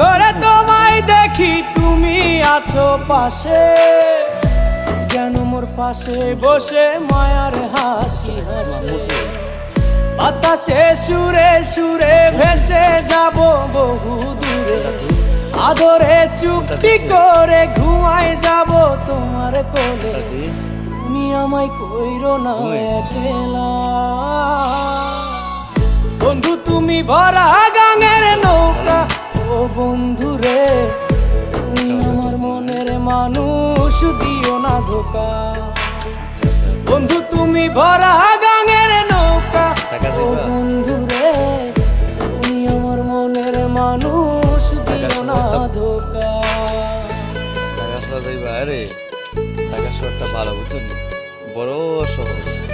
ঘরে তোমায় দেখি তুমি আছো পাশে, যেন মোর পাশে বসে মায়ার হাসি হাসে। বাতাসে সুরে সুরে ভেসে যাব বহু দূরে, আদরে চুপটি করে ঘুমায় যাব তোমার কোলে। তুমি আমায় কইরো না একলা বন্ধু, তুমি ভরা গাঙের নৌকা। ও বন্ধু রে, তুমি আমার মনের মানুষ, দিও না ধোকা। বন্ধু তুমি ভরা গাঙের নৌকা। ও বন্ধু রে, তুমি আমার মনের মানুষ, দিও না ধোকা। ভালো বুঝুন, বড় সহজ।